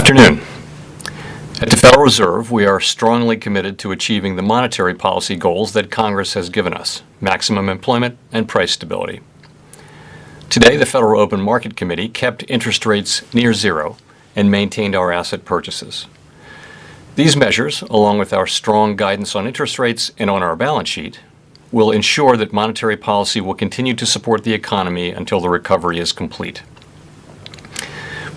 afternoon. At the Federal Reserve, we are strongly committed to achieving the monetary policy goals that Congress has given us: maximum employment and price stability. Today, the Federal Open Market Committee kept interest rates near zero and maintained our asset purchases. These measures, along with our strong guidance on interest rates and on our balance sheet, will ensure that monetary policy will continue to support the economy until the recovery is complete.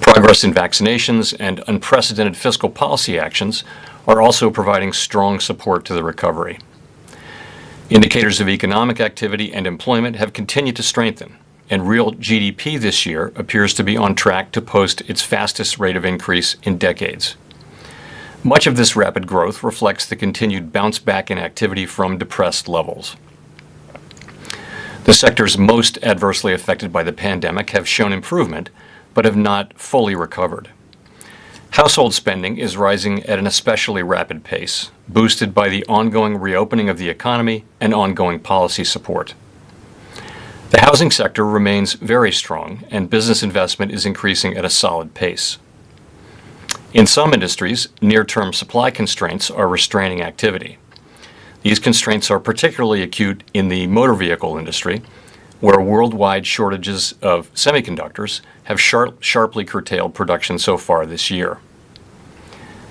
Progress in vaccinations and unprecedented fiscal policy actions are also providing strong support to the recovery. Indicators of economic activity and employment have continued to strengthen, and real GDP this year appears to be on track to post its fastest rate of increase in decades. Much of this rapid growth reflects the continued bounce back in activity from depressed levels. The sectors most adversely affected by the pandemic have shown improvement, but have not fully recovered. Household spending is rising at an especially rapid pace, boosted by the ongoing reopening of the economy and ongoing policy support. The housing sector remains very strong, and business investment is increasing at a solid pace. In some industries, near-term supply constraints are restraining activity. These constraints are particularly acute in the motor vehicle industry, where worldwide shortages of semiconductors have sharply curtailed production so far this year.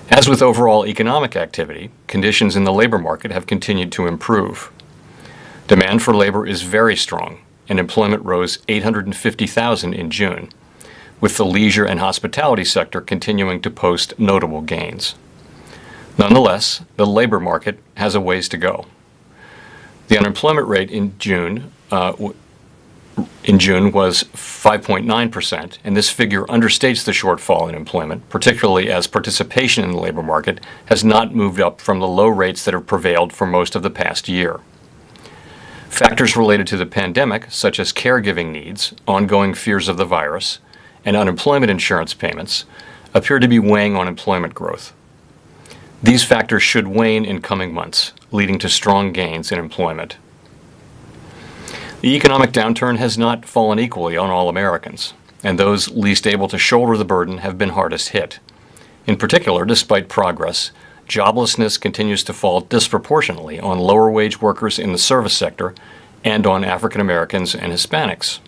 As with overall economic activity, conditions in the labor market have continued to improve. Demand for labor is very strong, and employment rose 850,000 in June, with the leisure and hospitality sector continuing to post notable gains. Nonetheless, the labor market has a ways to go. The unemployment rate in June was 5.9%, and this figure understates the shortfall in employment, particularly as participation in the labor market has not moved up from the low rates that have prevailed for most of the past year. Factors related to the pandemic, such as caregiving needs, ongoing fears of the virus, and unemployment insurance payments, appear to be weighing on employment growth. These factors should wane in coming months, leading to strong gains in employment. The economic downturn has not fallen equally on all Americans, and those least able to shoulder the burden have been hardest hit. In particular, despite progress, joblessness continues to fall disproportionately on lower-wage workers in the service sector and on African Americans and Hispanics.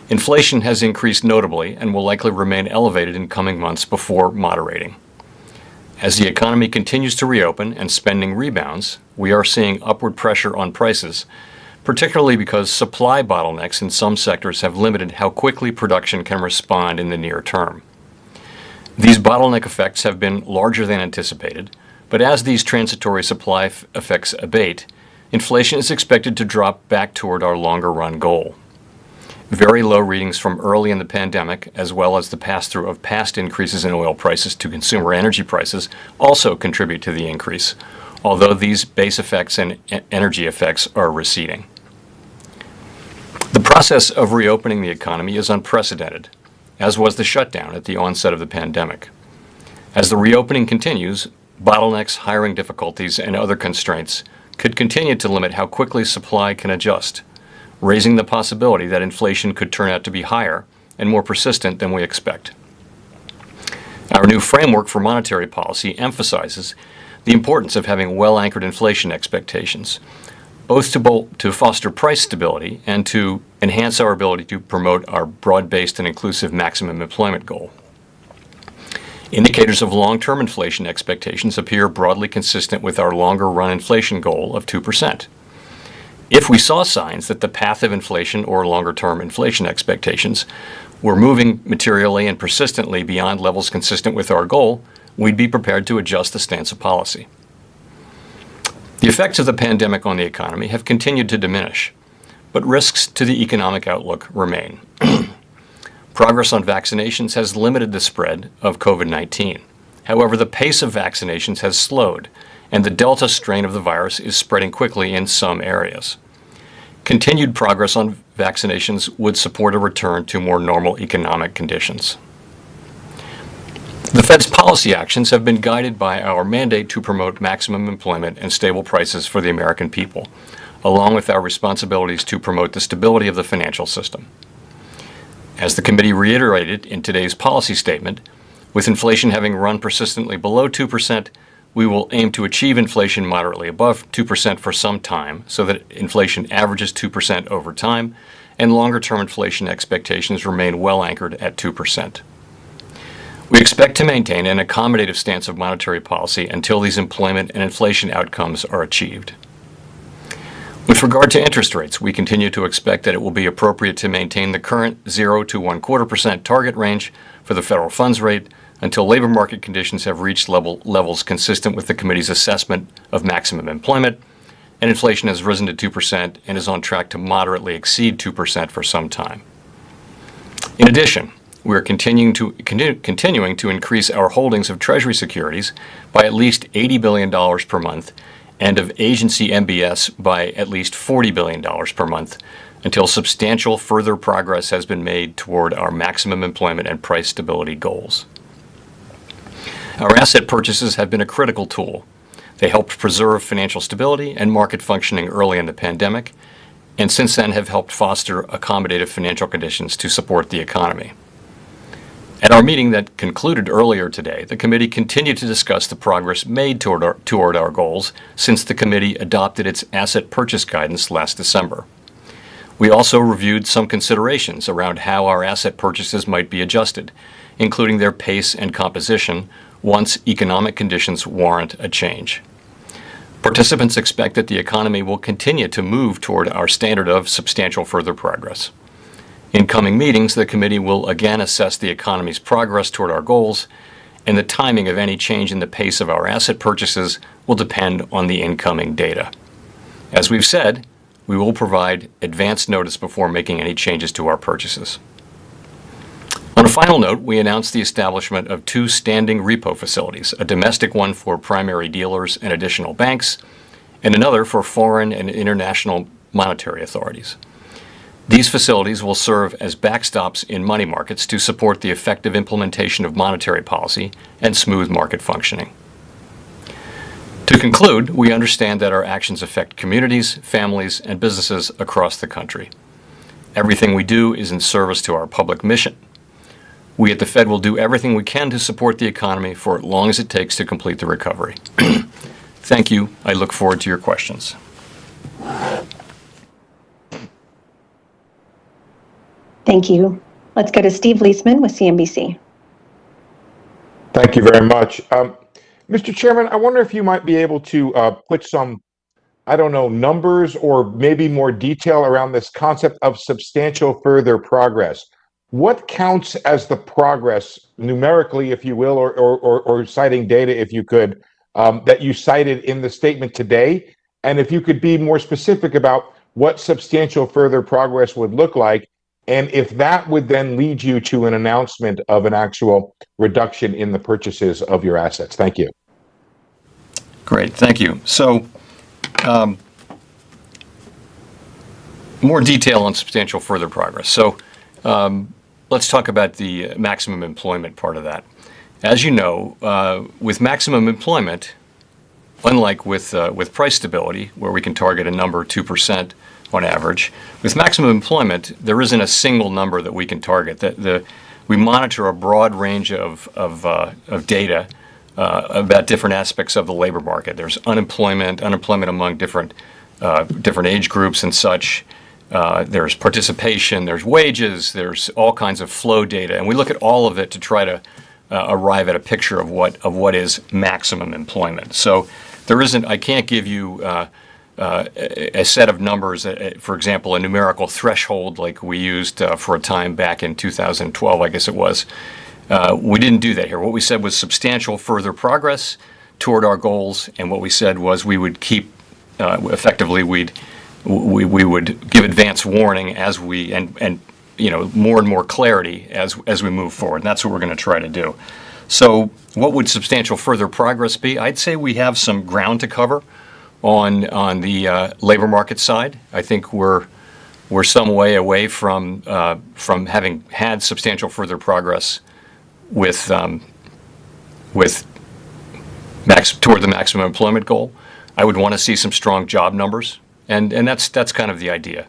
Inflation has increased notably and will likely remain elevated in coming months before moderating. As the economy continues to reopen and spending rebounds, we are seeing upward pressure on prices, particularly because supply bottlenecks in some sectors have limited how quickly production can respond in the near term. These bottleneck effects have been larger than anticipated, but as these transitory supply effects abate, inflation is expected to drop back toward our longer-run goal. Very low readings from early in the pandemic, as well as the pass-through of past increases in oil prices to consumer energy prices, also contribute to the increase, although these base effects and energy effects are receding. The process of reopening the economy is unprecedented, as was the shutdown at the onset of the pandemic. As the reopening continues, bottlenecks, hiring difficulties, and other constraints could continue to limit how quickly supply can adjust, raising the possibility that inflation could turn out to be higher and more persistent than we expect. Our new framework for monetary policy emphasizes the importance of having well-anchored inflation expectations, both to foster price stability and to enhance our ability to promote our broad-based and inclusive maximum employment goal. Indicators of long-term inflation expectations appear broadly consistent with our longer-run inflation goal of 2%. If we saw signs that the path of inflation or longer-term inflation expectations were moving materially and persistently beyond levels consistent with our goal, we'd be prepared to adjust the stance of policy. The effects of the pandemic on the economy have continued to diminish, but risks to the economic outlook remain. Progress on vaccinations has limited the spread of COVID-19. However, the pace of vaccinations has slowed, and the Delta strain of the virus is spreading quickly in some areas. Continued progress on vaccinations would support a return to more normal economic conditions. The Fed's policy actions have been guided by our mandate to promote maximum employment and stable prices for the American people, along with our responsibilities to promote the stability of the financial system. As the committee reiterated in today's policy statement, With inflation having run persistently below 2%, we will aim to achieve inflation moderately above 2% for some time so that inflation averages 2% over time and longer-term inflation expectations remain well anchored at 2%. We expect to maintain an accommodative stance of monetary policy until these employment and inflation outcomes are achieved. With regard to interest rates, we continue to expect that it will be appropriate to maintain the current 0 to 1/4% target range for the federal funds rate until labor market conditions have reached levels consistent with the committee's assessment of maximum employment, and inflation has risen to 2% and is on track to moderately exceed 2% for some time. In addition, we are continuing to increase our holdings of Treasury securities by at least $80 billion per month and of agency MBS by at least $40 billion per month until substantial further progress has been made toward our maximum employment and price stability goals. Our asset purchases have been a critical tool. They helped preserve financial stability and market functioning early in the pandemic, and since then have helped foster accommodative financial conditions to support the economy. At our meeting that concluded earlier today, the committee continued to discuss the progress made toward our goals since the committee adopted its asset purchase guidance last December. We also reviewed some considerations around how our asset purchases might be adjusted, including their pace and composition once economic conditions warrant a change. Participants expect that the economy will continue to move toward our standard of substantial further progress. In coming meetings, the committee will again assess the economy's progress toward our goals, and the timing of any change in the pace of our asset purchases will depend on the incoming data. As we've said, we will provide advance notice before making any changes to our purchases. On a final note, we announced the establishment of 2 standing repo facilities, a domestic one for primary dealers and additional banks, and another for foreign and international monetary authorities. These facilities will serve as backstops in money markets to support the effective implementation of monetary policy and smooth market functioning. To conclude, we understand that our actions affect communities, families, and businesses across the country. Everything we do is in service to our public mission. We at the Fed will do everything we can to support the economy for as long as it takes to complete the recovery. Thank you. I look forward to your questions. Thank you. Let's go to Steve Leisman with CNBC. Thank you very much. Mr. Chairman, I wonder if you might be able to put some, numbers or maybe more detail around this concept of substantial further progress. What counts as the progress numerically, if you will, or citing data, if you could, that you cited in the statement today? And if you could be more specific about what substantial further progress would look like, and if that would then lead you to an announcement of an actual reduction in the purchases of your assets. Thank you. Great, thank you. So, more detail on substantial further progress. So, let's talk about the maximum employment part of that. As you know, with maximum employment, unlike with price stability, where we can target a number 2% on average, with maximum employment, there isn't a single number that we can target. We monitor a broad range of data about different aspects of the labor market. There's unemployment among different age groups and such. There's participation, there's wages, there's all kinds of flow data, and we look at all of it to try to arrive at a picture of what is maximum employment. So there isn't. I can't give you a set of numbers. For example, a numerical threshold like we used for a time back in 2012, I guess it was. We didn't do that here. What we said was substantial further progress toward our goals, and what we said was we would keep effectively we would give advance warning as we and more and more clarity as we move forward. And that's what we're going to try to do. So what would substantial further progress be? I'd say we have some ground to cover on the labor market side. I think we're some way away from having had substantial further progress with toward the maximum employment goal. I would want to see some strong job numbers, and that's kind of the idea.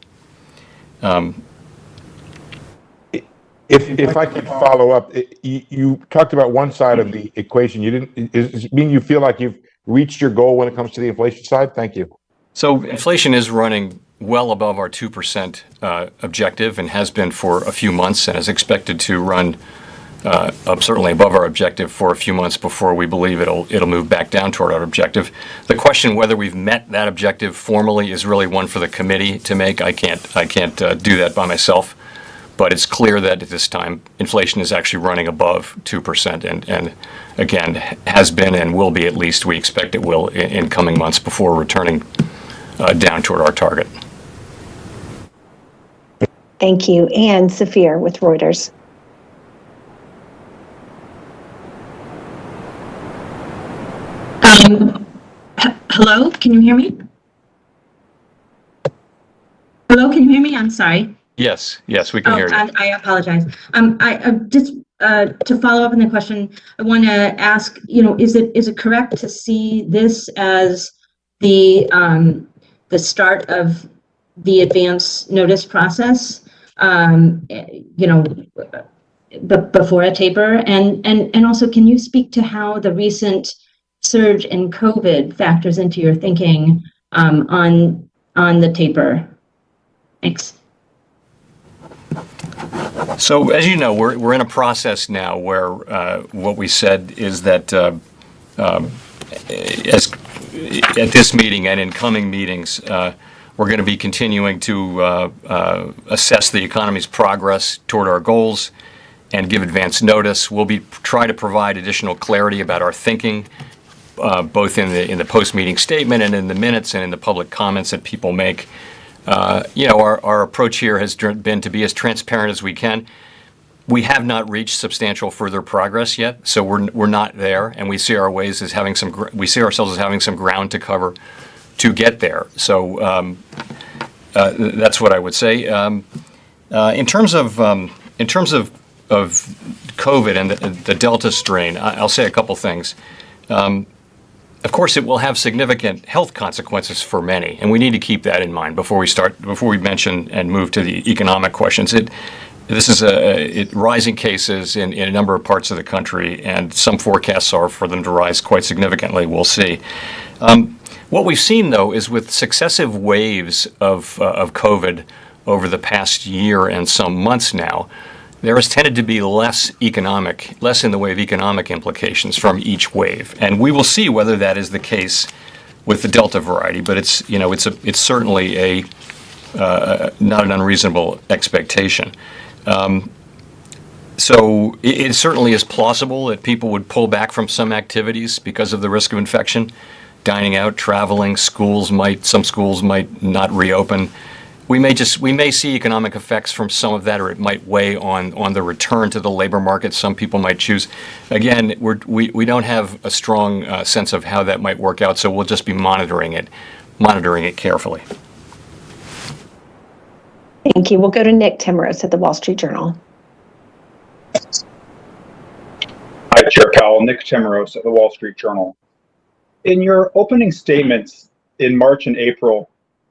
If I could follow up, you talked about one side of the equation. You didn't. Does it mean you feel like you've reached your goal when it comes to the inflation side? Thank you. So inflation is running well above our 2% objective and has been for a few months and is expected to run up certainly above our objective for a few months before we believe it'll move back down toward our objective. The question whether we've met that objective formally is really one for the committee to make. I can't do that by myself. But it's clear that at this time, inflation is actually running above 2%, and again, has been and will be, at least we expect it will, in coming months before returning down toward our target. Thank you. And Saphir with Reuters. Hello, can you hear me? Hello, can you hear me? I'm sorry. Yes, we can hear you. I apologize. I just to follow up on the question, I want to ask, is it correct to see this as the start of the advance notice process, before a taper, and also, can you speak to how the recent surge in COVID factors into your thinking on the taper? Thanks. So, as you know, we're in a process now where what we said is that as at this meeting and in coming meetings, we're going to be continuing to assess the economy's progress toward our goals and give advance notice. We'll be trying to provide additional clarity about our thinking, both in the post-meeting statement and in the minutes and in the public comments that people make. Our approach here has been to be as transparent as we can. We have not reached substantial further progress yet, so we're not there, and we see ourselves as having some ground to cover to get there. So that's what I would say. In terms of COVID and the Delta strain, I'll say a couple things. Of course, it will have significant health consequences for many, and we need to keep that in mind before we mention and move to the economic questions. This is rising cases in a number of parts of the country, and some forecasts are for them to rise quite significantly. We'll see. What we've seen, though, is with successive waves of COVID over the past year and some months now, there has tended to be less in the way of economic implications from each wave, and we will see whether that is the case with the Delta variety. But it's certainly not an unreasonable expectation. So it certainly is plausible that people would pull back from some activities because of the risk of infection, dining out, traveling. Some schools might not reopen. We may see economic effects from some of that, or it might weigh on the return to the labor market. Some people might choose. Again, we don't have a strong sense of how that might work out, so we'll just be monitoring it carefully. Thank you. We'll go to Nick Timros at the Wall Street Journal. Hi, Chair Powell. Nick Timros at the Wall Street Journal. In your opening statements in March and April,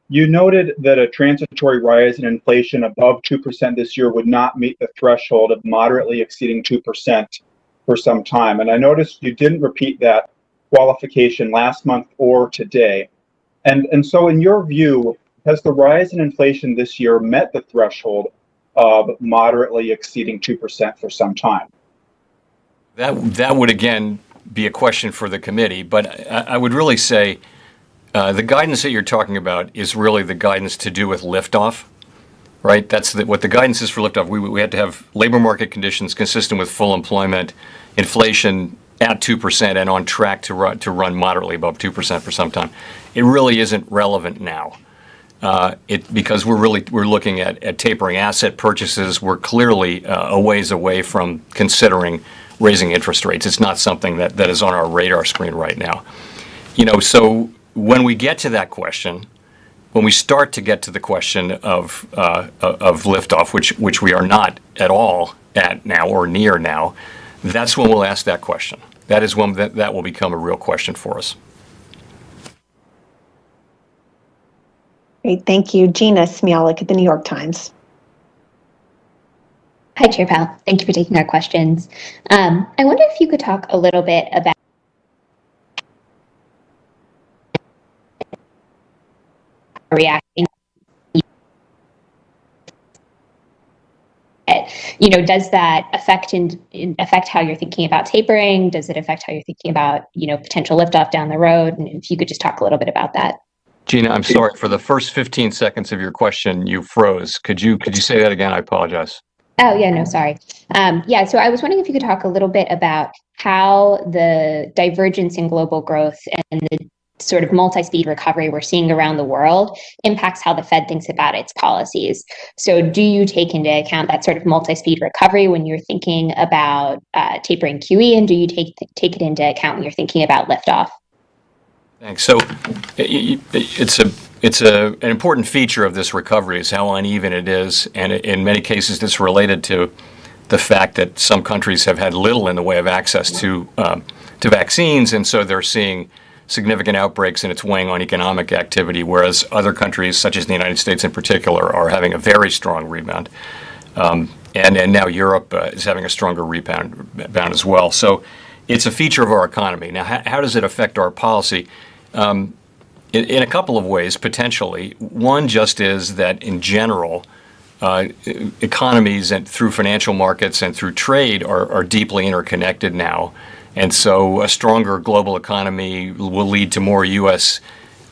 you noted that a transitory rise in inflation above 2% this year would not meet the threshold of moderately exceeding 2% for some time. And I noticed you didn't repeat that qualification last month or today. And so in your view, has the rise in inflation this year met the threshold of moderately exceeding 2% for some time? That would, again, be a question for the committee, but I would really say the guidance that you're talking about is really the guidance to do with liftoff, right? That's what the guidance is for liftoff. We had to have labor market conditions consistent with full employment, inflation at 2% and on track to run moderately above 2% for some time. It really isn't relevant now. Because we're looking at tapering asset purchases. We're clearly a ways away from considering raising interest rates. It's not something that is on our radar screen right now. So when we get to that question, when we start to get to the question of liftoff, which we are not at all at now or near now, that's when we'll ask that question. That is when that will become a real question for us. Great, thank you. Gina Smialek at the New York Times. Hi, Chair Powell. Thank you for taking our questions. I wonder if you could talk a little bit about reacting. Does that affect how you're thinking about tapering? Does it affect how you're thinking about, potential liftoff down the road? And if you could just talk a little bit about that. Gina, I'm sorry, for the first 15 seconds of your question, you froze. Could you say that again? I apologize. Oh, yeah, no, sorry. So I was wondering if you could talk a little bit about how the divergence in global growth and the sort of multi-speed recovery we're seeing around the world impacts how the Fed thinks about its policies. So do you take into account that sort of multi-speed recovery when you're thinking about tapering QE, and do you take it into account when you're thinking about liftoff? Thanks. So it's an important feature of this recovery is how uneven it is, and in many cases it's related to the fact that some countries have had little in the way of access to vaccines, and so they're seeing significant outbreaks and it's weighing on economic activity, whereas other countries, such as the United States in particular, are having a very strong rebound. And now Europe is having a stronger rebound as well. So it's a feature of our economy. Now, how does it affect our policy? In a couple of ways, potentially. One just is that in general, economies and through financial markets and through trade are deeply interconnected now. And so a stronger global economy will lead to more U.S.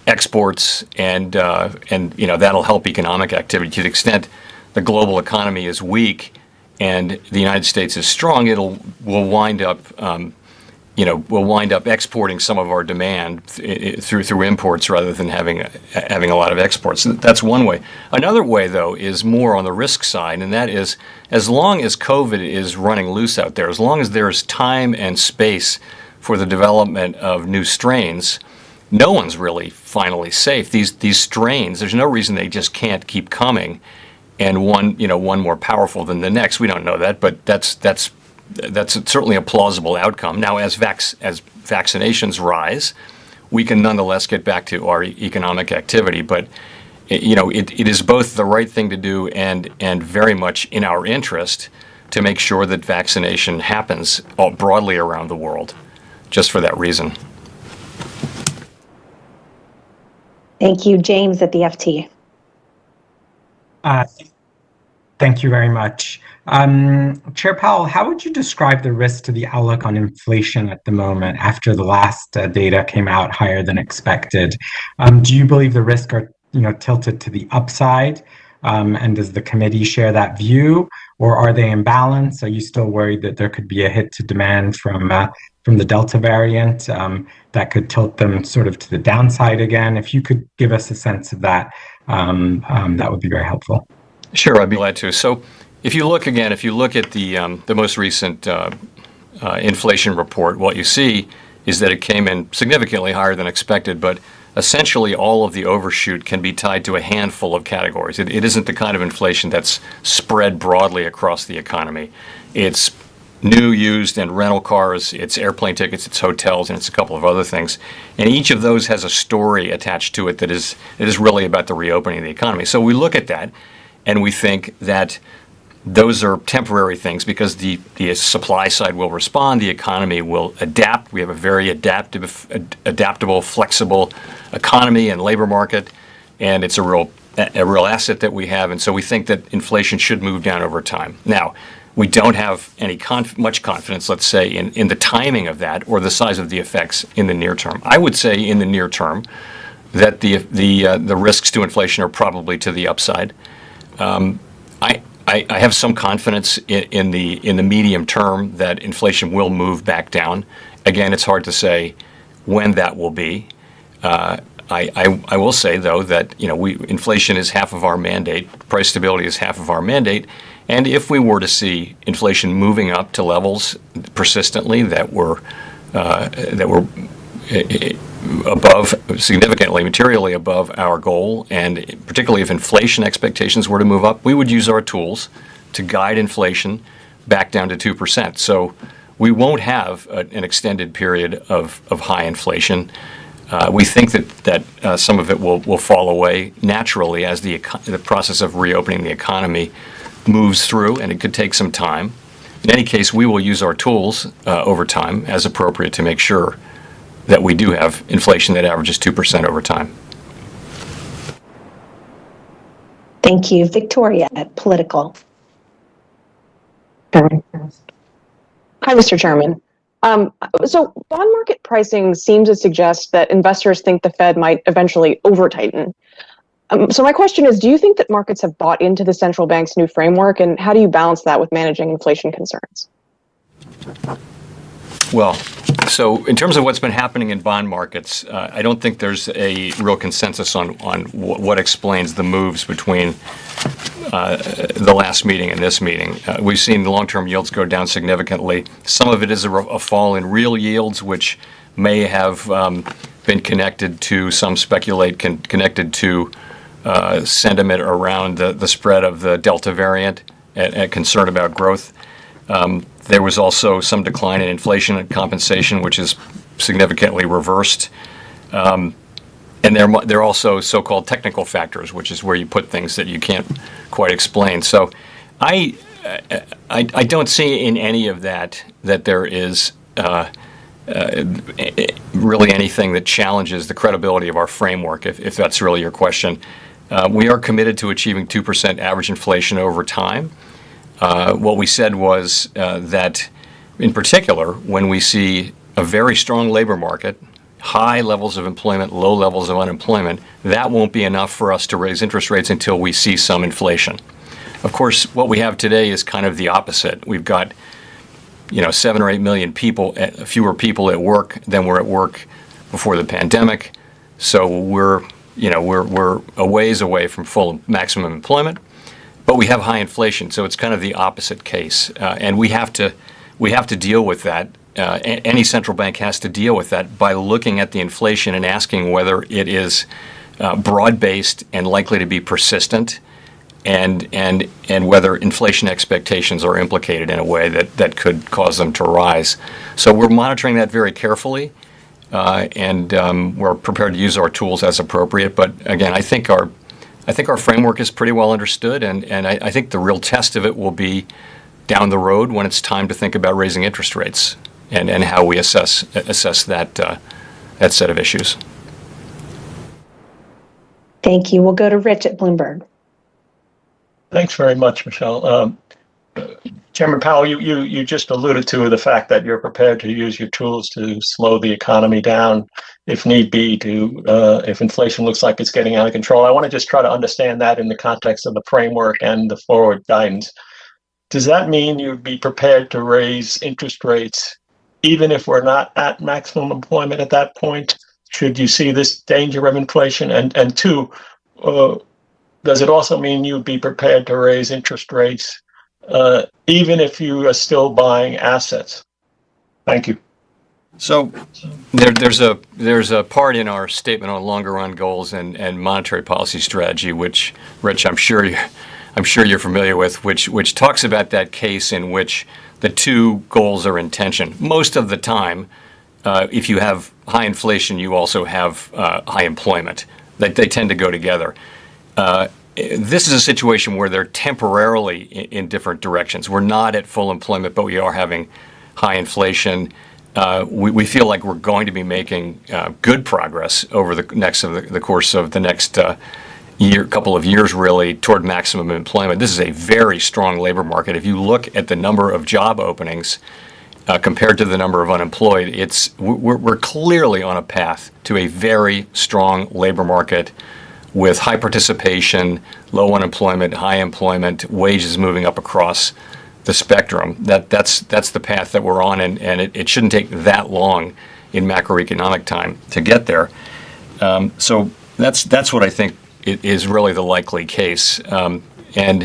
exports, and that'll help economic activity. To the extent the global economy is weak and the United States is strong, we'll wind up exporting some of our demand through imports rather than having a lot of exports. That's one way. Another way, though, is more on the risk side, and that is as long as COVID is running loose out there, as long as there is time and space for the development of new strains, no one's really finally safe. These strains, there's no reason they just can't keep coming, and one more powerful than the next. We don't know that, but that's certainly a plausible outcome. Now, as vaccinations rise, we can nonetheless get back to our economic activity. But it is both the right thing to do and very much in our interest to make sure that vaccination happens broadly around the world, just for that reason. Thank you, James at the FT. Thank you very much. Chair Powell, how would you describe the risk to the outlook on inflation at the moment after the last data came out higher than expected? Do you believe the risks are tilted to the upside? And does the committee share that view, or are they in balance? Are you still worried that there could be a hit to demand from the Delta variant that could tilt them sort of to the downside again? If you could give us a sense of that, that would be very helpful. Sure, I'd be glad to. So if you look at the most recent inflation report, what you see is that it came in significantly higher than expected, but essentially all of the overshoot can be tied to a handful of categories. It isn't the kind of inflation that's spread broadly across the economy. It's new, used, and rental cars, it's airplane tickets, it's hotels, and it's a couple of other things. And each of those has a story attached to it that is really about the reopening of the economy. So we look at that and we think that those are temporary things because the supply side will respond, the economy will adapt. We have a very adaptable, flexible economy and labor market, and it's a real asset that we have. And so we think that inflation should move down over time. Now, we don't have much confidence, let's say, in the timing of that or the size of the effects in the near term. I would say in the near term that the risks to inflation are probably to the upside. I have some confidence in the medium term that inflation will move back down. Again, it's hard to say when that will be. I will say though that inflation is half of our mandate, price stability is half of our mandate, and if we were to see inflation moving up to levels persistently that were above, significantly, materially above our goal, and particularly if inflation expectations were to move up, we would use our tools to guide inflation back down to 2%. So we won't have an extended period of high inflation. We think that some of it will fall away naturally as the process of reopening the economy moves through, and it could take some time. In any case, we will use our tools over time as appropriate to make sure that we do have inflation that averages 2% over time. Thank you. Victoria at Political. Hi, Mr. Chairman. So bond market pricing seems to suggest that investors think the Fed might eventually over-tighten. So my question is, do you think that markets have bought into the central bank's new framework, and how do you balance that with managing inflation concerns? Well, so in terms of what's been happening in bond markets, I don't think there's a real consensus on what explains the moves between the last meeting and this meeting. We've seen the long-term yields go down significantly. Some of it is a fall in real yields, which may have been connected to, some speculate, connected to sentiment around the spread of the Delta variant and concern about growth. There was also some decline in inflation and compensation, which is significantly reversed. And there are also so-called technical factors, which is where you put things that you can't quite explain. So I don't see in any of that there is really anything that challenges the credibility of our framework, if that's really your question. We are committed to achieving 2% average inflation over time. What we said was that, in particular, when we see a very strong labor market, high levels of employment, low levels of unemployment, that won't be enough for us to raise interest rates until we see some inflation. Of course, what we have today is kind of the opposite. We've got 7 or 8 million people, fewer people at work than were at work before the pandemic. So we're a ways away from full maximum employment, but we have high inflation. So it's kind of the opposite case, and we have to deal with that. Any central bank has to deal with that by looking at the inflation and asking whether it is broad-based and likely to be persistent, and whether inflation expectations are implicated in a way that could cause them to rise. So we're monitoring that very carefully, and we're prepared to use our tools as appropriate. But again, I think our framework is pretty well understood, and I think the real test of it will be down the road when it's time to think about raising interest rates and how we assess that set of issues. Thank you. We'll go to Rich at Bloomberg. Thanks very much, Michelle. Chairman Powell, you just alluded to the fact that you're prepared to use your tools to slow the economy down if need be, if inflation looks like it's getting out of control. I want to just try to understand that in the context of the framework and the forward guidance. Does that mean you'd be prepared to raise interest rates even if we're not at maximum employment at that point? Should you see this danger of inflation? And two, does it also mean you'd be prepared to raise interest rates even if you are still buying assets? Thank you. So there's a part in our statement on longer run goals and monetary policy strategy, which, Rich, I'm sure you're familiar with, which talks about that case in which the two goals are in tension. Most of the time, if you have high inflation, you also have high employment. They tend to go together. This is a situation where they're temporarily in different directions. We're not at full employment, but we are having high inflation. We feel like we're going to be making good progress over the course of the next couple of years, really, toward maximum employment. This is a very strong labor market. If you look at the number of job openings compared to the number of unemployed, we're clearly on a path to a very strong labor market with high participation, low unemployment, high employment, wages moving up across the spectrum. That's the path that we're on, and it shouldn't take that long in macroeconomic time to get there. So that's what I think is really the likely case. Again,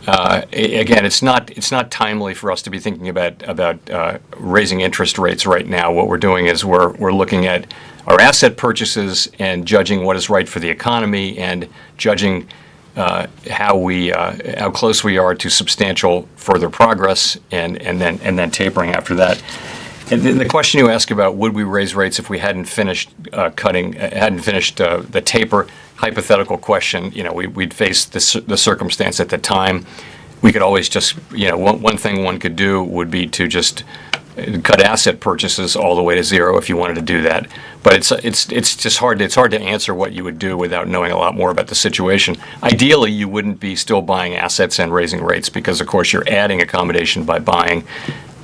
it's not timely for us to be thinking about raising interest rates right now. What we're doing is we're looking at our asset purchases and judging what is right for the economy and judging how close we are to substantial further progress, and then tapering after that. And the question you ask about would we raise rates if we hadn't finished the taper, hypothetical question. We'd face the circumstance at the time. we could always just, one thing one could do would be to just cut asset purchases all the way to zero if you wanted to do that. But it's just hard. It's hard to answer what you would do without knowing a lot more about the situation. Ideally, you wouldn't be still buying assets and raising rates because, of course, you're adding accommodation by buying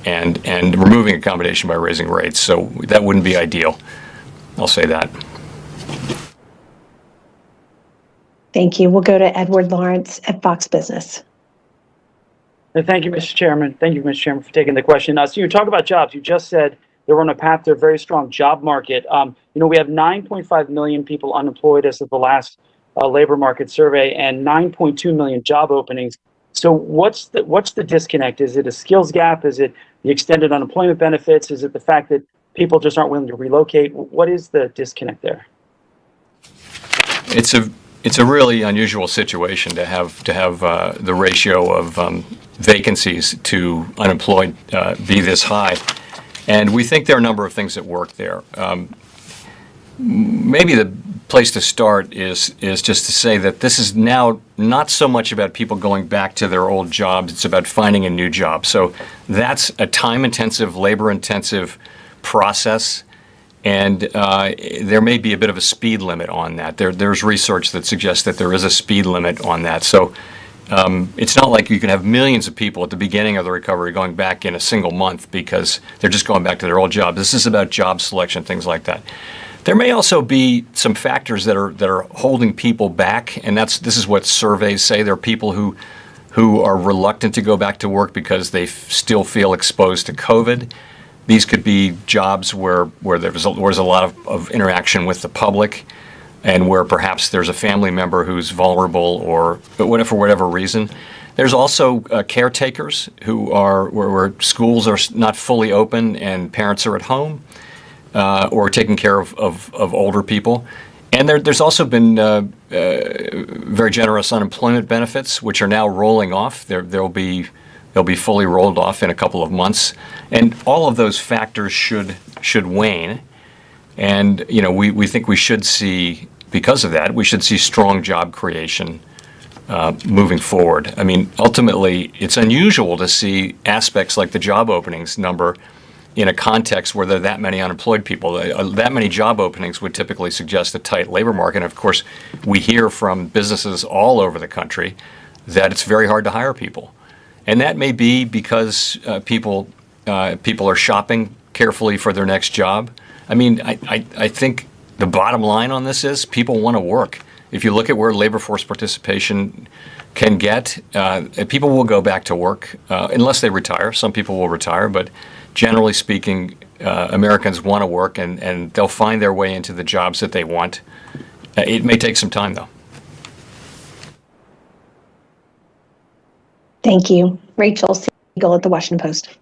and removing accommodation by raising rates. So that wouldn't be ideal. I'll say that. Thank you. We'll go to Edward Lawrence at Fox Business. Thank you, Mr. Chairman. Thank you, Mr. Chairman, for taking the question. So you talk about jobs. You just said that we're on a path to a very strong job market. We have 9.5 million people unemployed as of the last labor market survey and 9.2 million job openings. So what's the disconnect? Is it a skills gap? Is it the extended unemployment benefits? Is it the fact that people just aren't willing to relocate? What is the disconnect there? It's a really unusual situation to have the ratio of vacancies to unemployed be this high, and we think there are a number of things at work there. Maybe the place to start is just to say that this is now not so much about people going back to their old jobs; it's about finding a new job. So that's a time-intensive, labor-intensive process. And there may be a bit of a speed limit on that. There's research that suggests that there is a speed limit on that. So it's not like you can have millions of people at the beginning of the recovery going back in a single month because they're just going back to their old job. This is about job selection, things like that. There may also be some factors that are holding people back, and this is what surveys say. There are people who are reluctant to go back to work because they still feel exposed to COVID. These could be jobs where there was a lot of interaction with the public and where perhaps there's a family member who's vulnerable but for whatever reason. There's also caretakers where schools are not fully open and parents are at home or taking care of older people. And there's also been very generous unemployment benefits, which are now rolling off. They'll be fully rolled off in a couple of months, and all of those factors should wane. And we think we should see, because of that, we should see strong job creation moving forward. I mean, ultimately, it's unusual to see aspects like the job openings number in a context where there are that many unemployed people. That many job openings would typically suggest a tight labor market. And of course, we hear from businesses all over the country that it's very hard to hire people. And that may be because people are shopping carefully for their next job. I mean, I think the bottom line on this is people want to work. If you look at where labor force participation can get, people will go back to work unless they retire. Some people will retire, but generally speaking, Americans want to work and they'll find their way into the jobs that they want. It may take some time, though. Thank you. Rachel Siegel at the Washington Post.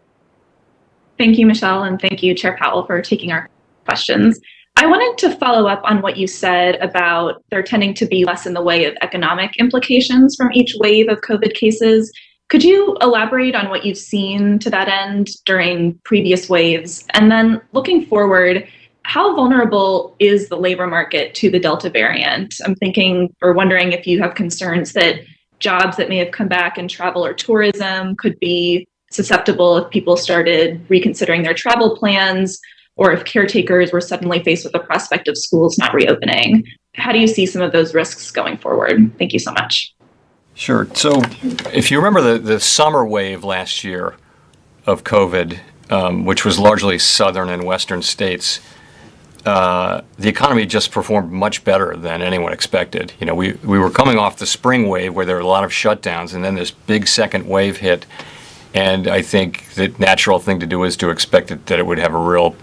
Thank you, Michelle, and thank you, Chair Powell, for taking our questions. I wanted to follow up on what you said about there tending to be less in the way of economic implications from each wave of COVID cases. Could you elaborate on what you've seen to that end during previous waves? And then looking forward, how vulnerable is the labor market to the Delta variant? I'm thinking or wondering if you have concerns that jobs that may have come back in travel or tourism could be susceptible if people started reconsidering their travel plans, or if caretakers were suddenly faced with the prospect of schools not reopening. How do you see some of those risks going forward? Thank you so much. Sure. So if you remember the summer wave last year of COVID, which was largely southern and western states, the economy just performed much better than anyone expected. We were coming off the spring wave where there were a lot of shutdowns, and then this big second wave hit. And I think the natural thing to do is to expect that it would have a real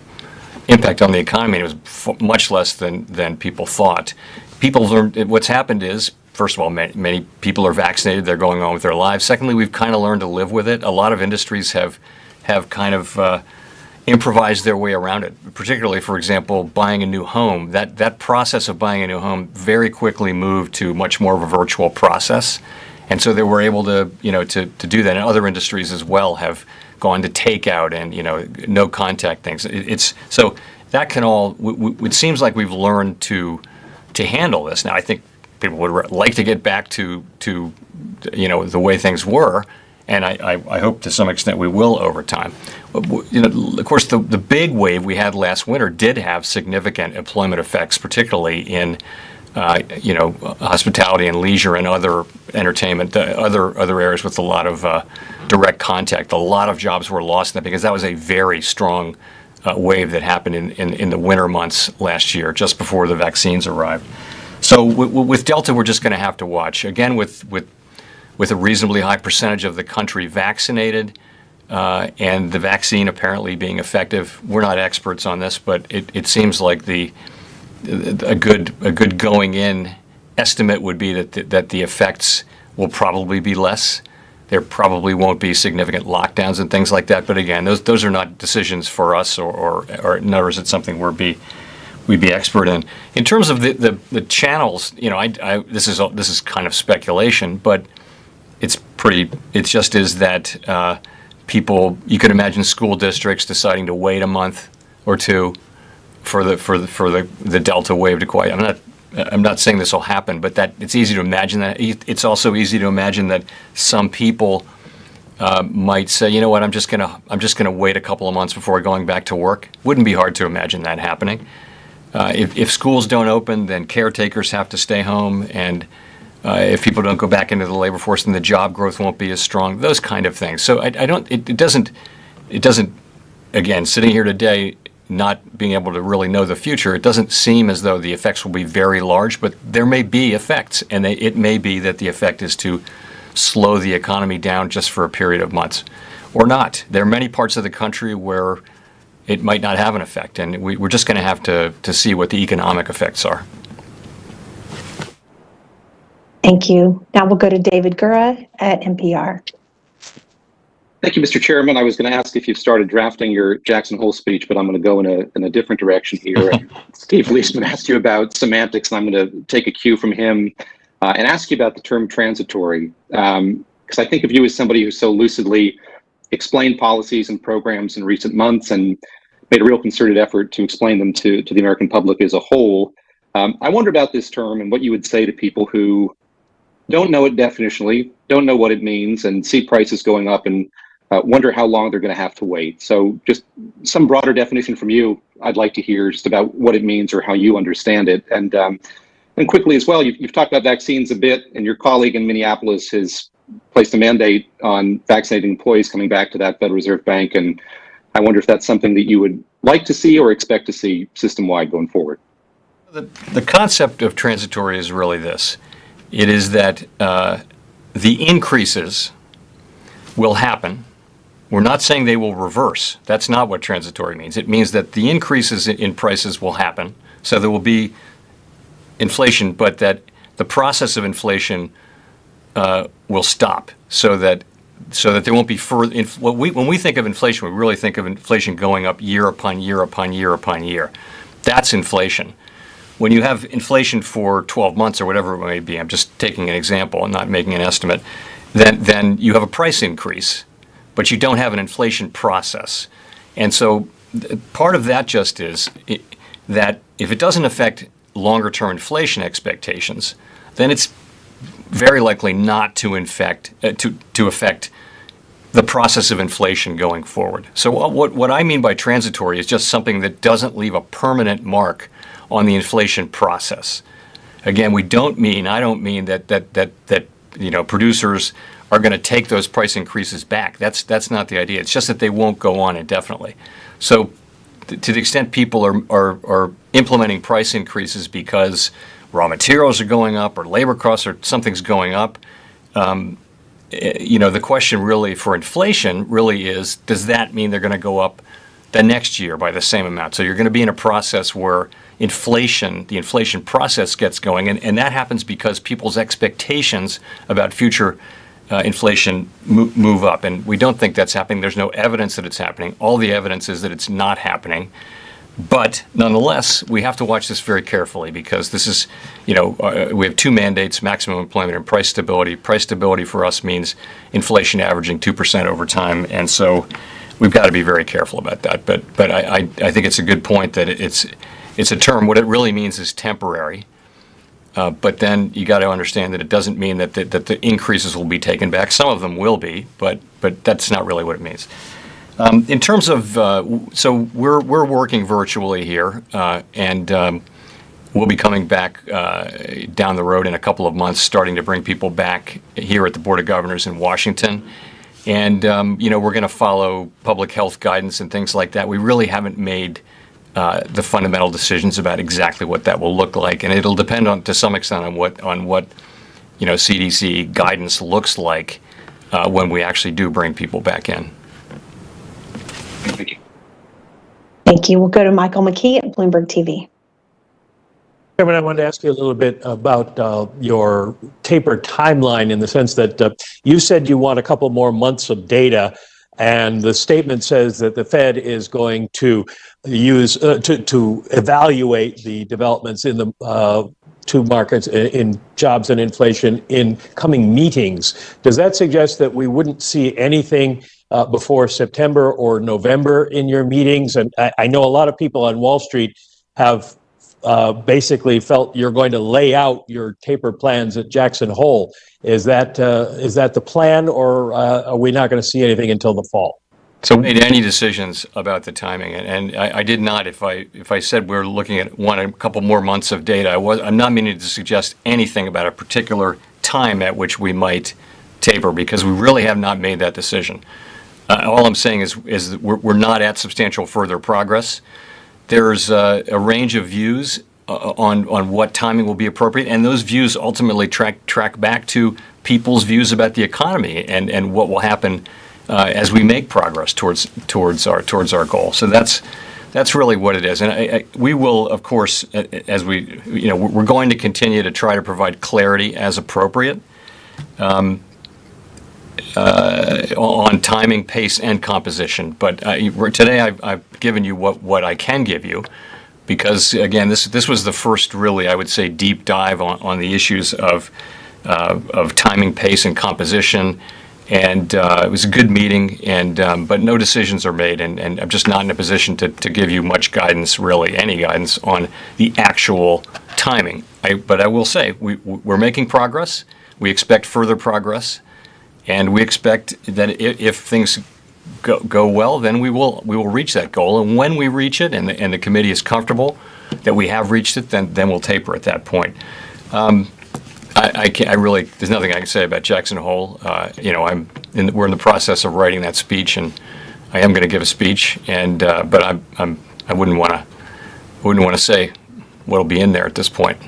impact on the economy. It was much less than people thought. People learned, what's happened is, first of all, many people are vaccinated. They're going on with their lives. Secondly, we've kind of learned to live with it. A lot of industries have kind of improvised their way around it. Particularly, for example, buying a new home. That process of buying a new home very quickly moved to much more of a virtual process. And so they were able to do that. And other industries as well have gone to takeout and, no contact things. So that can all, it seems like we've learned to handle this. Now, I think people would like to get back to the way things were, and I hope to some extent we will over time. Of course, the big wave we had last winter did have significant employment effects, particularly in hospitality and leisure and other entertainment, other areas with a lot of direct contact. A lot of jobs were lost in that because that was a very strong wave that happened in the winter months last year, just before the vaccines arrived. So with Delta, we're just going to have to watch. Again, with a reasonably high percentage of the country vaccinated and the vaccine apparently being effective. We're not experts on this, but it seems like a good going in estimate would be that the effects will probably be less. There probably won't be significant lockdowns and things like that. But again, those are not decisions for us, or nor is it something we'd be expert in. In terms of the channels, this is kind of speculation, but it just is that people, you could imagine school districts deciding to wait a month or two for the Delta wave to quiet. I'm not saying this will happen, but that it's easy to imagine that. It's also easy to imagine that some people might say, you know what, I'm just gonna wait a couple of months before going back to work. Wouldn't be hard to imagine that happening. If schools don't open, then caretakers have to stay home, and if people don't go back into the labor force, then the job growth won't be as strong. Those kind of things. So it doesn't. Again, sitting here today, not being able to really know the future, it doesn't seem as though the effects will be very large, but there may be effects, and it may be that the effect is to slow the economy down just for a period of months, or not. There are many parts of the country where it might not have an effect, and we're just going to have to see what the economic effects are. Thank you. Now we'll go to David Gura at NPR. Thank you, Mr. Chairman. I was going to ask if you've started drafting your Jackson Hole speech, but I'm going to go in a different direction here. Steve Leisman asked you about semantics, and I'm going to take a cue from him and ask you about the term transitory, because I think of you as somebody who so lucidly explained policies and programs in recent months and made a real concerted effort to explain them to the American public as a whole. I wonder about this term and what you would say to people who don't know it definitionally, don't know what it means, and see prices going up and wonder how long they're going to have to wait. So just some broader definition from you, I'd like to hear just about what it means or how you understand it. And quickly as well, you've talked about vaccines a bit, and your colleague in Minneapolis has placed a mandate on vaccinating employees coming back to that Federal Reserve Bank. And I wonder if that's something that you would like to see or expect to see system-wide going forward. The concept of transitory is really this. It is that the increases will happen. We're not saying they will reverse. That's not what transitory means. It means that the increases in prices will happen, so there will be inflation, but that the process of inflation will stop, so that there won't be further. When we think of inflation, we really think of inflation going up year upon year upon year upon year. That's inflation. When you have inflation for 12 months or whatever it may be, I'm just taking an example and not making an estimate, then you have a price increase, but you don't have an inflation process. And so part of that just is that if it doesn't affect longer term inflation expectations, then it's very likely not to affect the process of inflation going forward. So what I mean by transitory is just something that doesn't leave a permanent mark on the inflation process. Again, I don't mean that producers are going to take those price increases back. That's not the idea. It's just that they won't go on indefinitely. So to the extent people are implementing price increases because raw materials are going up or labor costs or something's going up, the question really for inflation really is, does that mean they're going to go up the next year by the same amount? So you're going to be in a process where the inflation process gets going, and that happens because people's expectations about future inflation move up, and we don't think that's happening. There's no evidence that it's happening. All the evidence is that it's not happening. But nonetheless, we have to watch this very carefully because this is, we have two mandates: maximum employment and price stability. Price stability for us means inflation averaging 2% over time, and so we've got to be very careful about that. But I think it's a good point that it's a term. What it really means is temporary. But then you got to understand that it doesn't mean that the increases will be taken back. Some of them will be, but that's not really what it means. In terms of, so we're working virtually here, and we'll be coming back down the road in a couple of months, starting to bring people back here at the Board of Governors in Washington. And, we're going to follow public health guidance and things like that. We really haven't made the fundamental decisions about exactly what that will look like, and it'll depend to some extent on what CDC guidance looks like when we actually do bring people back in. Thank you. Thank you. We'll go to Michael McKee at Bloomberg TV. Chairman, I wanted to ask you a little bit about your taper timeline, in the sense that you said you want a couple more months of data, and the statement says that the Fed is going to use to evaluate the developments in the two markets in jobs and inflation in coming meetings. Does that suggest that we wouldn't see anything before September or November in your meetings? And I know a lot of people on Wall Street have basically felt you're going to lay out your taper plans at Jackson Hole. Is that the plan, or are we not going to see anything until the fall? So we made any decisions about the timing, and I did not. If I said we're looking at a couple more months of data, I'm not meaning to suggest anything about a particular time at which we might taper, because we really have not made that decision. All I'm saying is that we're not at substantial further progress. There's a range of views on what timing will be appropriate, and those views ultimately track back to people's views about the economy and what will happen as we make progress towards our goal. So that's really what it is. And we will, of course, as we're going to continue to try to provide clarity as appropriate on timing, pace, and composition. But today I've given you what I can give you, because again, this was the first really, I would say, deep dive on the issues of timing, pace, and composition. And it was a good meeting, but no decisions are made, and I'm just not in a position to give you much guidance, really any guidance, on the actual timing. But I will say we're making progress. We expect further progress, and we expect that if things go well, then we will reach that goal. And when we reach it, and the committee is comfortable that we have reached it, then we'll taper at that point. I really, there's nothing I can say about Jackson Hole. We're in the process of writing that speech, and I am going to give a speech, but I wouldn't want to say what'll be in there at this point.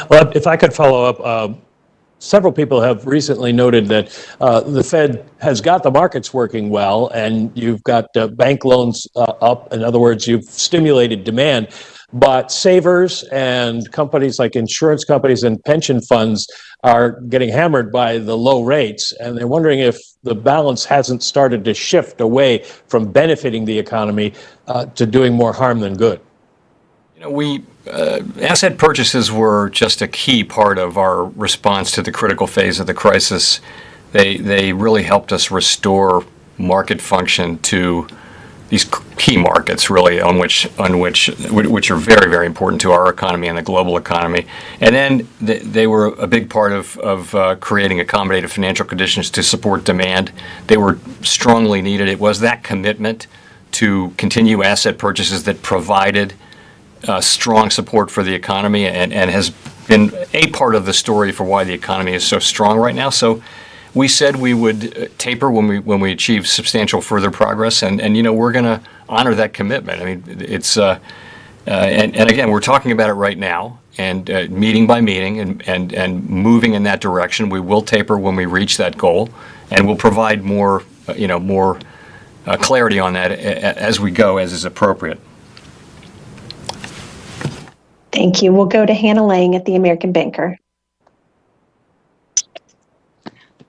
Well, if I could follow up, several people have recently noted that the Fed has got the markets working well, and you've got bank loans up. In other words, you've stimulated demand. But savers and companies like insurance companies and pension funds are getting hammered by the low rates, and they're wondering if the balance hasn't started to shift away from benefiting the economy to doing more harm than good. Asset purchases were just a key part of our response to the critical phase of the crisis. They really helped us restore market function to these key markets, really, which are very, very important to our economy and the global economy. And then they were a big part of creating accommodative financial conditions to support demand. They were strongly needed. It was that commitment to continue asset purchases that provided strong support for the economy and has been a part of the story for why the economy is so strong right now. So we said we would taper when we achieve substantial further progress, and we're going to honor that commitment. I mean, it's and again, we're talking about it right now, and meeting by meeting, and moving in that direction. We will taper when we reach that goal, and we'll provide more clarity on that as we go, as is appropriate. Thank you. We'll go to Hannah Lang at the American Banker.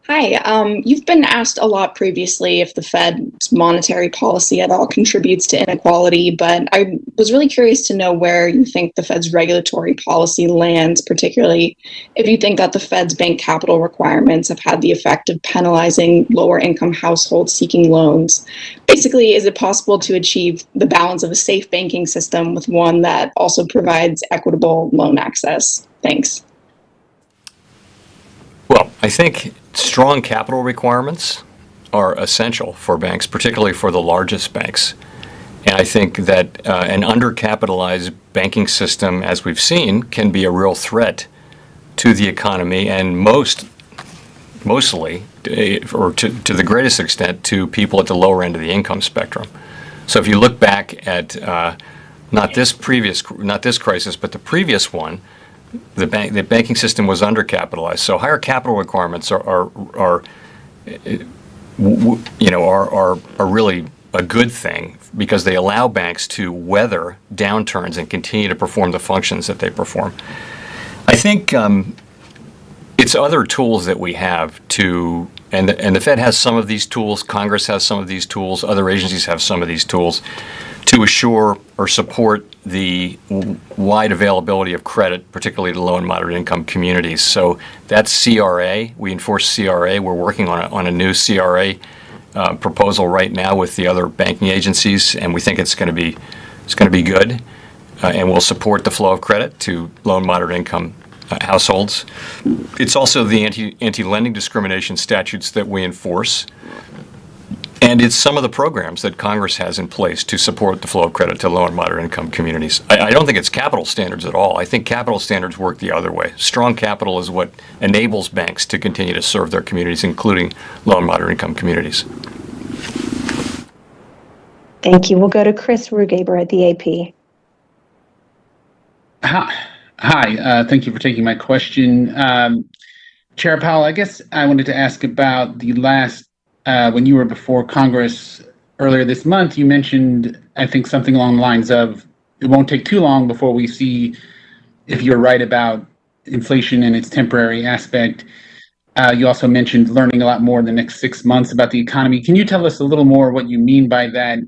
Hi, you've been asked a lot previously if the Fed's monetary policy at all contributes to inequality, but I was really curious to know where you think the Fed's regulatory policy lands, particularly if you think that the Fed's bank capital requirements have had the effect of penalizing lower income households seeking loans. Basically, is it possible to achieve the balance of a safe banking system with one that also provides equitable loan access? Thanks. Well, I think strong capital requirements are essential for banks, particularly for the largest banks. And I think that an undercapitalized banking system, as we've seen, can be a real threat to the economy and mostly, or to the greatest extent, to people at the lower end of the income spectrum. So if you look back at not this crisis, but the previous one, the banking system was undercapitalized. So higher capital requirements are really a good thing because they allow banks to weather downturns and continue to perform the functions that they perform. I think it's other tools that we have to, and the Fed has some of these tools, Congress has some of these tools, other agencies have some of these tools to assure or support the wide availability of credit, particularly to low and moderate income communities. So that's CRA. We enforce CRA. We're working on a new CRA proposal right now with the other banking agencies, and we think it's going to be good, and will support the flow of credit to low and moderate income households. It's also the anti-lending discrimination statutes that we enforce. And it's some of the programs that Congress has in place to support the flow of credit to low and moderate income communities. I don't think it's capital standards at all. I think capital standards work the other way. Strong capital is what enables banks to continue to serve their communities, including low and moderate income communities. Thank you. We'll go to Chris Rugaber at the AP. Hi. Thank you for taking my question. Chair Powell, I guess I wanted to ask about the last when you were before Congress earlier this month, you mentioned, I think, something along the lines of, it won't take too long before we see if you're right about inflation and its temporary aspect. You also mentioned learning a lot more in the next 6 months about the economy. Can you tell us a little more what you mean by that?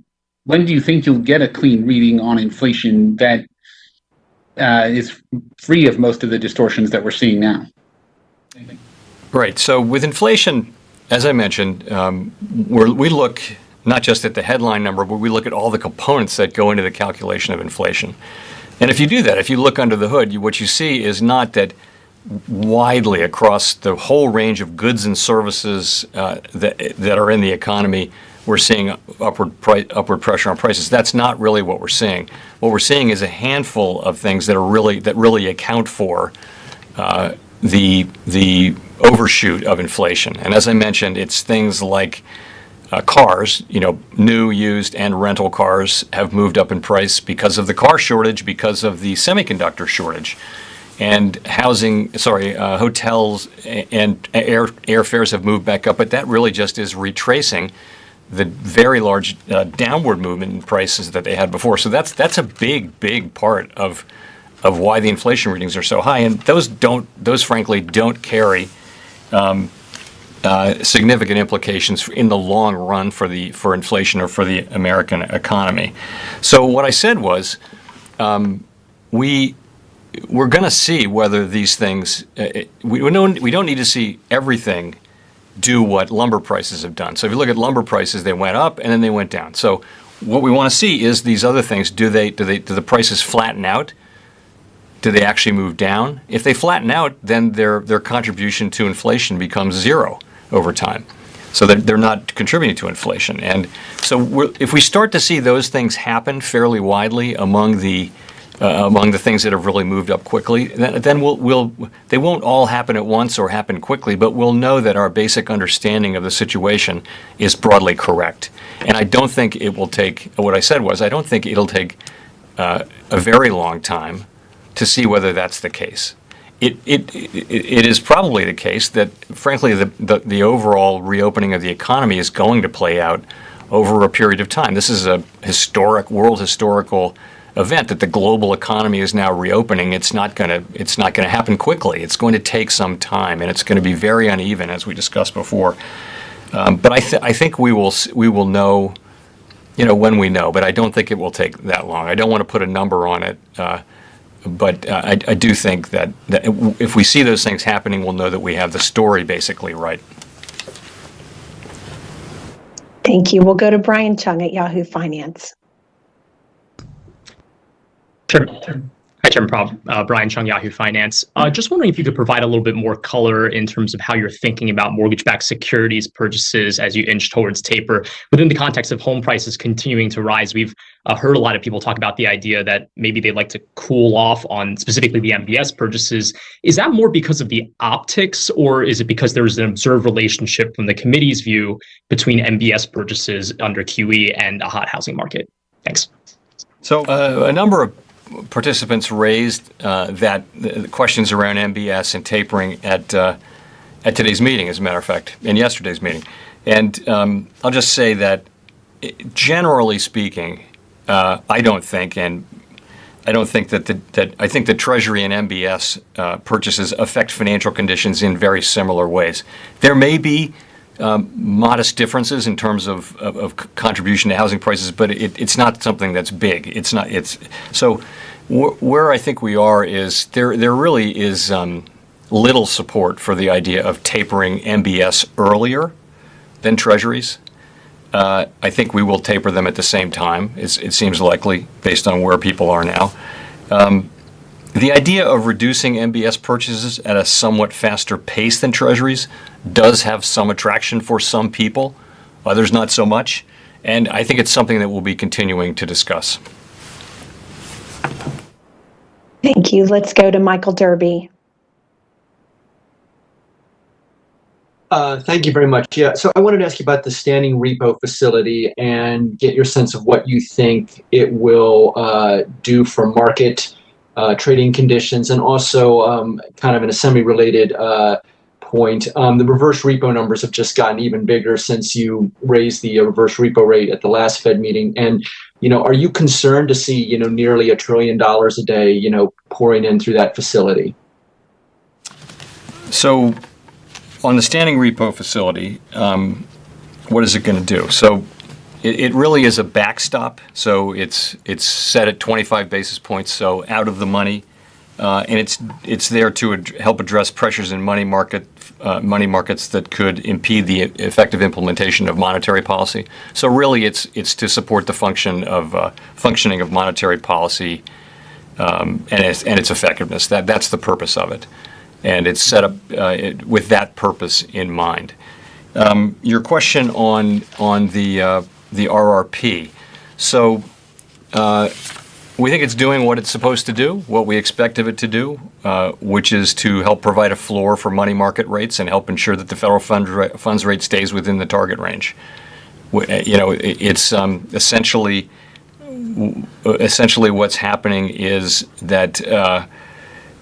When do you think you'll get a clean reading on inflation that is free of most of the distortions that we're seeing now? Right. So with inflation, as I mentioned, we look not just at the headline number, but we look at all the components that go into the calculation of inflation. And if you do that, if you look under the hood, what you see is not that widely across the whole range of goods and services that are in the economy, we're seeing upward pressure on prices. That's not really what we're seeing. What we're seeing is a handful of things that really account for the overshoot of inflation. And as I mentioned, it's things like cars, new, used, and rental cars have moved up in price because of the car shortage, because of the semiconductor shortage. And hotels and airfares have moved back up, but that really just is retracing the very large downward movement in prices that they had before. So that's a big part of why the inflation readings are so high, and those frankly don't carry significant implications in the long run for inflation or for the American economy. So what I said was, we're going to see whether these things. We don't need to see everything do what lumber prices have done. So if you look at lumber prices, they went up and then they went down. So what we want to see is these other things. Do the prices flatten out? Do they actually move down? If they flatten out, then their contribution to inflation becomes zero over time. So they're not contributing to inflation. And so if we start to see those things happen fairly widely among the things that have really moved up quickly, then they won't all happen at once or happen quickly, but we'll know that our basic understanding of the situation is broadly correct. And I don't think it will take, what I said was, I don't think it'll take a very long time to see whether that's the case. It is probably the case that, frankly, the overall reopening of the economy is going to play out over a period of time. This is a world historical event that the global economy is now reopening. It's not going to happen quickly. It's going to take some time, and it's going to be very uneven, as we discussed before. But I think we will know, when we know. But I don't think it will take that long. I don't want to put a number on it. But I do think that if we see those things happening, we'll know that we have the story basically right. Thank you. We'll go to Brian Chung at Yahoo Finance. Sure. Hi, Chairman Powell. Brian Chung, Yahoo Finance. Just wondering if you could provide a little bit more color in terms of how you're thinking about mortgage-backed securities purchases as you inch towards taper. Within the context of home prices continuing to rise, we've heard a lot of people talk about the idea that maybe they'd like to cool off on specifically the MBS purchases. Is that more because of the optics, or is it because there's an observed relationship from the committee's view between MBS purchases under QE and a hot housing market? Thanks. So a number of participants raised the questions around MBS and tapering at today's meeting, as a matter of fact, and yesterday's meeting. And I'll just say that, generally speaking, I don't think that I think the Treasury and MBS purchases affect financial conditions in very similar ways. There may be modest differences in terms of contribution to housing prices, but it's not something that's big. So where I think we are is there really is little support for the idea of tapering MBS earlier than Treasuries. I think we will taper them at the same time. It seems likely based on where people are now. The idea of reducing MBS purchases at a somewhat faster pace than Treasuries does have some attraction for some people, others not so much, and I think it's something that we'll be continuing to discuss. Thank you. Let's go to Michael Derby. Thank you very much. Yeah, so I wanted to ask you about the standing repo facility and get your sense of what you think it will do for market trading conditions, and also kind of in a semi-related point, the reverse repo numbers have just gotten even bigger since you raised the reverse repo rate at the last Fed meeting. And are you concerned to see nearly $1 trillion a day pouring in through that facility? So, on the standing repo facility, what is it going to do? So, it really is a backstop. So it's set at 25 basis points, so out of the money, and it's there to help address pressures in money markets that could impede the effective implementation of monetary policy. So really, it's to support the functioning of monetary policy and its effectiveness. That's the purpose of it, and it's set up with that purpose in mind. Your question on the RRP. So we think it's doing what it's supposed to do, what we expect of it to do, which is to help provide a floor for money market rates and help ensure that the federal funds rate stays within the target range. It's essentially what's happening is that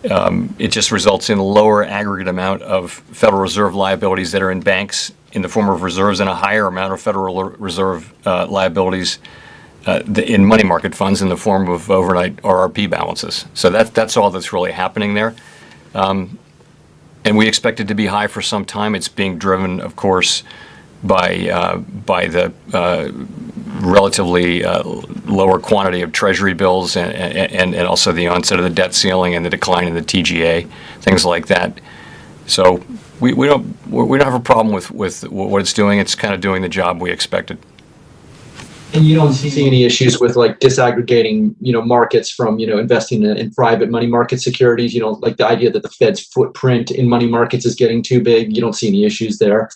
it just results in a lower aggregate amount of Federal Reserve liabilities that are in banks in the form of reserves and a higher amount of Federal Reserve liabilities in money market funds in the form of overnight RRP balances. So that's all that's really happening there. And we expect it to be high for some time. It's being driven, of course, by the relatively lower quantity of Treasury bills and also the onset of the debt ceiling and the decline in the TGA, things like that. So we don't have a problem with what it's doing. It's kind of doing the job we expected. And you don't see any issues with disaggregating, markets from, investing in private money market securities, like the idea that the Fed's footprint in money markets is getting too big. You don't see any issues there?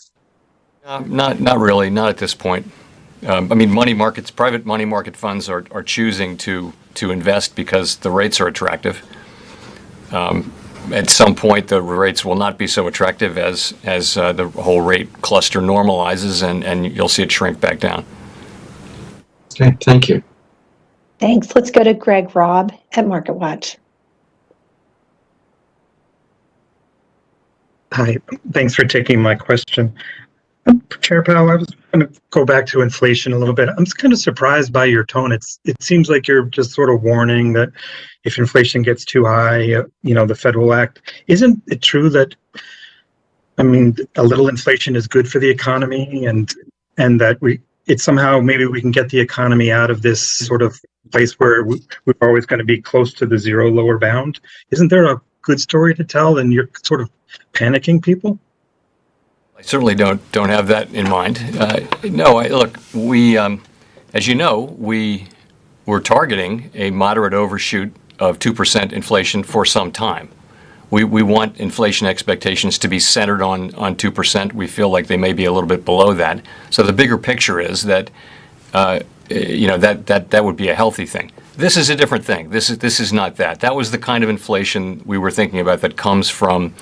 Not really, not at this point. Private money market funds are choosing to invest because the rates are attractive. At some point, the rates will not be so attractive as the whole rate cluster normalizes, and you'll see it shrink back down. Okay, thank you. Thanks. Let's go to Greg Robb at MarketWatch. Hi, thanks for taking my question. Chair Powell, I was going to go back to inflation a little bit. I'm kind of surprised by your tone. It seems like you're just sort of warning that if inflation gets too high, the Fed will act. Isn't it true that, I mean, a little inflation is good for the economy, and that it's somehow maybe we can get the economy out of this sort of place where we're always going to be close to the zero lower bound? Isn't there a good story to tell, and you're sort of panicking people? I certainly don't have that in mind. No, look, we, as you know, we're targeting a moderate overshoot of 2% inflation for some time. We want inflation expectations to be centered on 2%. We feel like they may be a little bit below that. So the bigger picture is that that would be a healthy thing. This is a different thing. This is not that. That was the kind of inflation we were thinking about that comes from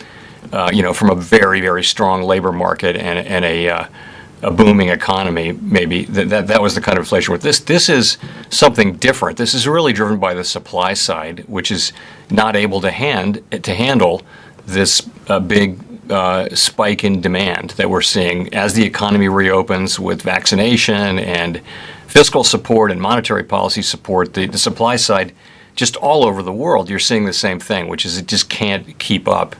from a very, very strong labor market and a booming economy. Maybe that was the kind of inflation. This is something different. This is really driven by the supply side, which is not able to handle this big spike in demand that we're seeing as the economy reopens with vaccination and fiscal support and monetary policy support. The supply side, just all over the world, you're seeing the same thing, which is it just can't keep up.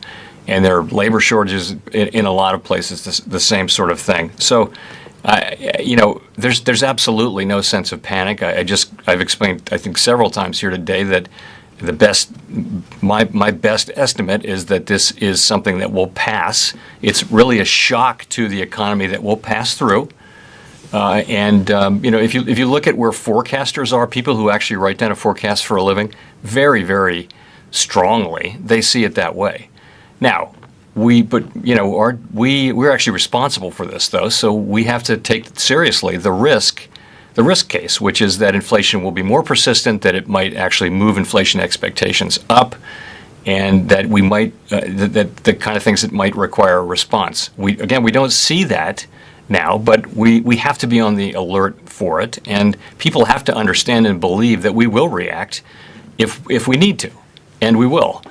And there are labor shortages in a lot of places, the same sort of thing. So, there's absolutely no sense of panic. I've explained, I think, several times here today that my best estimate is that this is something that will pass. It's really a shock to the economy that will pass through. If you look at where forecasters are, people who actually write down a forecast for a living, very, very strongly, they see it that way. Now, we're actually responsible for this, though, so we have to take seriously the risk case, which is that inflation will be more persistent, that it might actually move inflation expectations up, and that we might that the kind of things that might require a response. We don't see that now, but we have to be on the alert for it, and people have to understand and believe that we will react if we need to, and we will.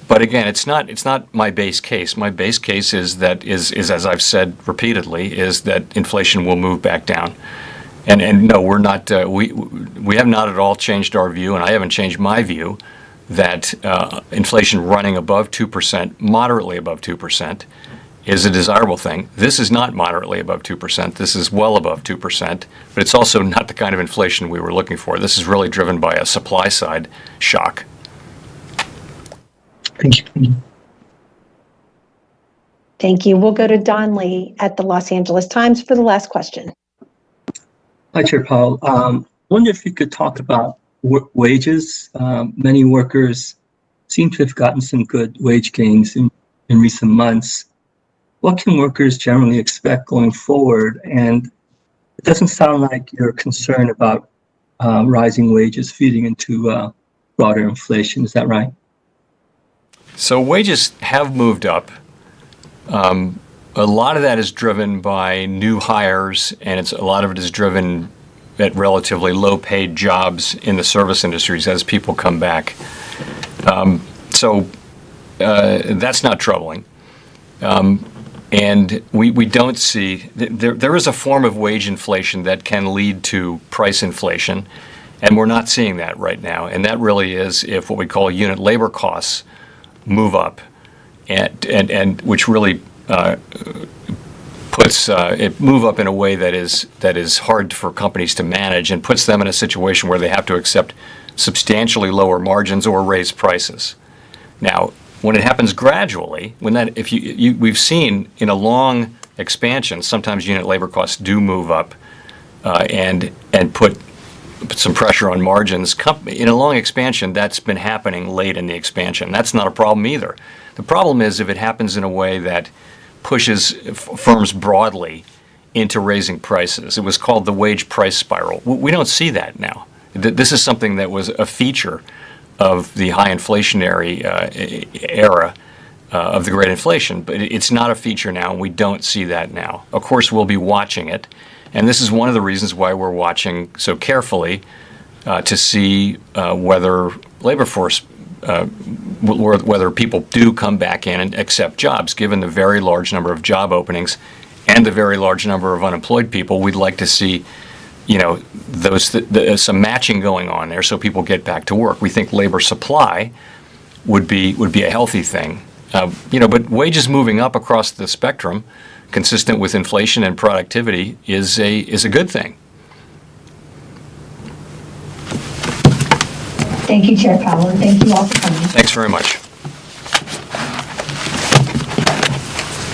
But again, it's not my base case. My base case is as I've said repeatedly, is that inflation will move back down. And no, we're not. We have not at all changed our view, and I haven't changed my view that inflation running above 2%, moderately above 2%, is a desirable thing. This is not moderately above 2%. This is well above 2%, but it's also not the kind of inflation we were looking for. This is really driven by a supply side shock. Thank you. Thank you. We'll go to Don Lee at the Los Angeles Times for the last question. Hi, Chair Powell. I wonder if you could talk about wages. Many workers seem to have gotten some good wage gains in recent months. What can workers generally expect going forward? And it doesn't sound like you're concerned about rising wages feeding into broader inflation. Is that right? So wages have moved up. A lot of that is driven by new hires, and a lot of it is driven at relatively low-paid jobs in the service industries as people come back. So that's not troubling. And we don't see, there is a form of wage inflation that can lead to price inflation, and we're not seeing that right now. And that really is if what we call unit labor costs move up, and which really puts it move up in a way that is hard for companies to manage and puts them in a situation where they have to accept substantially lower margins or raise prices. Now, when it happens gradually, we've seen in a long expansion, sometimes unit labor costs do move up and put some pressure on margins. In a long expansion, that's been happening late in the expansion. That's not a problem either. The problem is if it happens in a way that pushes firms broadly into raising prices. It was called the wage price spiral. We don't see that now. This is something that was a feature of the high inflationary era of the Great Inflation, but it's not a feature now, and we don't see that now. Of course, we'll be watching it. And this is one of the reasons why we're watching so carefully to see whether labor force, whether people do come back in and accept jobs, given the very large number of job openings and a very large number of unemployed people, we'd like to see, some matching going on there so people get back to work. We think labor supply would be a healthy thing. But wages moving up across the spectrum, consistent with inflation and productivity, is a good thing. Thank you, Chair Powell, and thank you all for coming. Thanks very much.